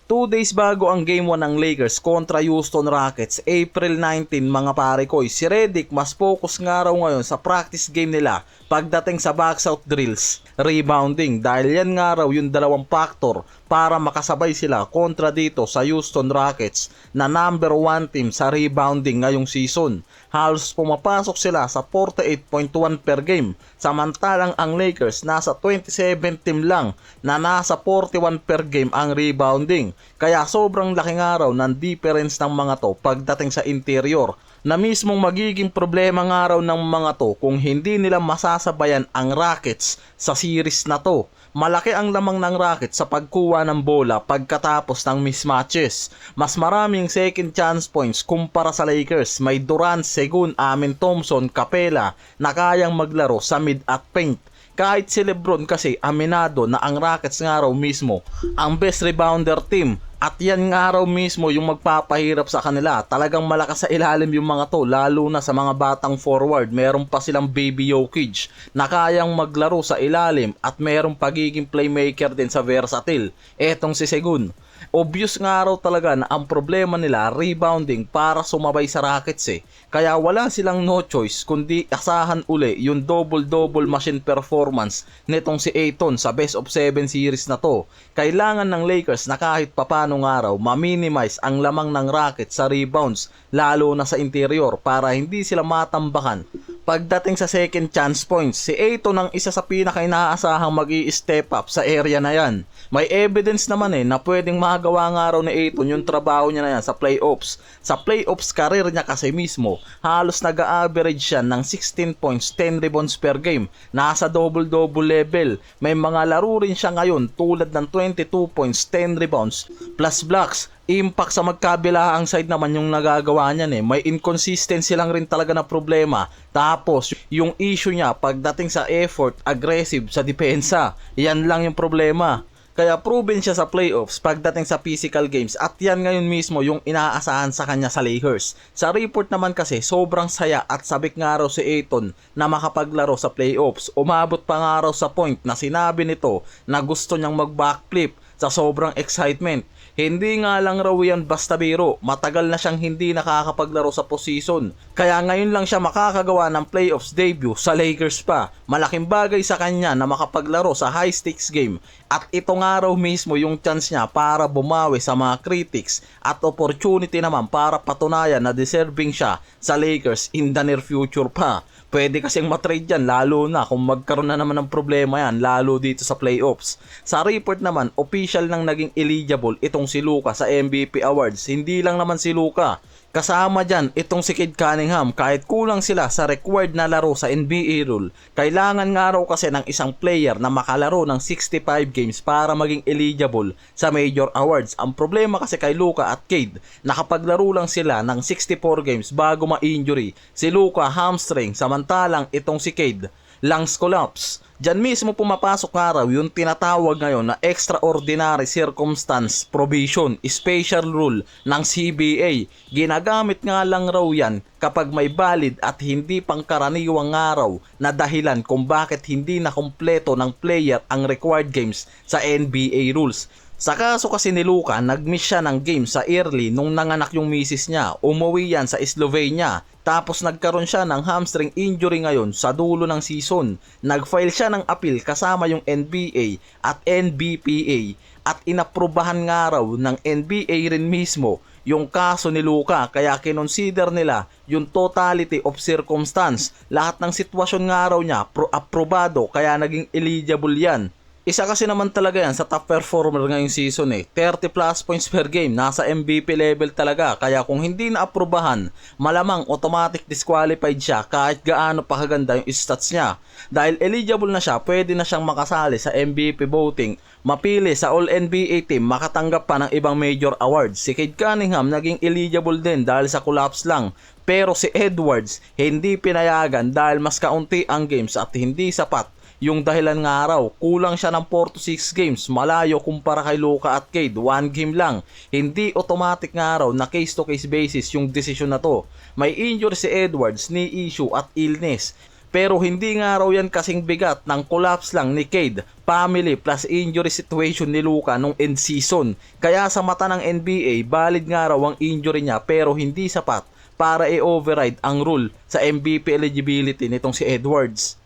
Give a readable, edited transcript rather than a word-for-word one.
2 days bago ang Game 1 ng Lakers kontra Houston Rockets, April 19 mga pare ko, si Redick mas focus nga raw ngayon sa practice game nila pagdating sa box out drills, rebounding, dahil yan nga raw yung dalawang factor para makasabay sila kontra dito sa Houston Rockets na number 1 team sa rebounding ngayong season. Halos pumapasok sila sa 48.1 per game, samantalang ang Lakers nasa 27 team lang na nasa 41 per game ang rebounding. Kaya sobrang laking araw ng difference ng mga to pagdating sa interior, na mismong magiging problema nga raw ng mga to kung hindi nila masasabayan ang Rockets sa series na to. Malaki ang lamang ng Rockets sa pagkuha ng bola pagkatapos ng mismatches. Mas maraming second chance points kumpara sa Lakers. May Durant, Sengun, Amen Thompson, Capela na kayang maglaro sa mid at paint. Kahit si Lebron kasi aminado na ang Rockets nga raw mismo ang best rebounder team. At yan nga raw mismo yung magpapahirap sa kanila. Talagang malakas sa ilalim yung mga to, lalo na sa mga batang forward. Meron pa silang Baby Jokic na kayang maglaro sa ilalim at merong pagiging playmaker din sa versatile. Etong si Sengun. Obvious nga raw talaga na ang problema nila rebounding para sumabay sa Rockets eh. Kaya wala silang no choice kundi asahan uli yung double-double machine performance nitong si Ayton sa best of 7 series na to. Kailangan ng Lakers na kahit papano nga raw ma-minimize ang lamang ng Rockets sa rebounds, lalo na sa interior, para hindi sila matambakan. Pagdating sa second chance points, si Ayton ang isa sa pinaka-inaasahang mag-i-step up sa area na yan. May evidence naman na pwedeng magawa nga raw ni Ayton yung trabaho niya na yan sa playoffs. Sa playoffs career niya kasi mismo, halos nag-a-average siya ng 16 points, 10 rebounds per game. Nasa double-double level. May mga laro rin siya ngayon tulad ng 22 points, 10 rebounds, plus blocks. Impact sa magkabilaang side naman yung nagagawa niyan eh. May inconsistency lang rin talaga na problema. Tapos, yung issue niya pagdating sa effort, aggressive sa depensa. Yan lang yung problema. Kaya proven siya sa playoffs pagdating sa physical games, at yan ngayon mismo yung inaasahan sa kanya sa Lakers. Sa report naman kasi sobrang saya at sabik nga raw si Ayton na makapaglaro sa playoffs. Umabot pa nga raw sa point na sinabi nito na gusto niyang mag-backflip sa sobrang excitement. Hindi nga lang raw yan basta biro, matagal na siyang hindi nakakapaglaro sa postseason. Kaya ngayon lang siya makakagawa ng playoffs debut sa Lakers pa. Malaking bagay sa kanya na makapaglaro sa high stakes game. At ito nga raw mismo yung chance niya para bumawi sa mga critics at opportunity naman para patunayan na deserving siya sa Lakers in the near future pa. Pwede kasing matrade yan, lalo na kung magkaroon na naman ng problema yan, lalo dito sa playoffs. Sa report naman, official nang naging eligible itong si Luka sa MVP Awards. Hindi lang naman si Luka, kasama dyan itong si Cade Cunningham. Kahit kulang sila sa required na laro sa NBA rule, kailangan nga raw kasi ng isang player na makalaro ng 65 games para maging eligible sa major awards. Ang problema kasi kay Luka at Cade, nakapaglaro lang sila ng 64 games bago ma-injury. Si Luka hamstring, samantalang itong si Cade lungs collapse. Diyan mismo pumapasok nga raw yung tinatawag ngayon na extraordinary circumstance provision, special rule ng CBA. Ginagamit nga lang raw yan kapag may valid at hindi pangkaraniwang araw na dahilan kung bakit hindi na kompleto ng player ang required games sa NBA rules. Sa kaso kasi ni Luka, nag-miss siya ng game sa early nung nanganak yung misis niya. Umuwi yan sa Slovenia. Tapos nagkaroon siya ng hamstring injury ngayon sa dulo ng season. Nag-file siya ng appeal kasama yung NBA at NBPA at inaprubahan nga raw ng NBA rin mismo yung kaso ni Luka, kaya kinonsider nila yung totality of circumstance. Lahat ng sitwasyon nga raw niya aprobado, kaya naging eligible yan. Isa kasi naman talaga yan sa top performer ngayong season eh. 30 plus points per game, nasa MVP level talaga. Kaya kung hindi na-aprobahan, malamang automatic disqualified siya kahit gaano pa kaganda yung stats niya. Dahil eligible na siya, pwede na siyang makasali sa MVP voting, mapili sa All-NBA team, makatanggap pa ng ibang major awards. Si Cade Cunningham naging eligible din dahil sa collapse lang. Pero si Edwards hindi pinayagan dahil mas kaunti ang games at hindi sapat yung dahilan nga raw, kulang siya ng 4 to 6 games, malayo kumpara kay Luka at Cade, 1 game lang. Hindi automatic nga raw na case to case basis yung desisyon na to. May injury si Edwards, knee issue at illness. Pero hindi nga raw yan kasing bigat ng collapse lang ni Cade, family plus injury situation ni Luka nung end season. Kaya sa mata ng NBA, valid nga raw ang injury niya pero hindi sapat para i-override ang rule sa MVP eligibility nitong si Edwards.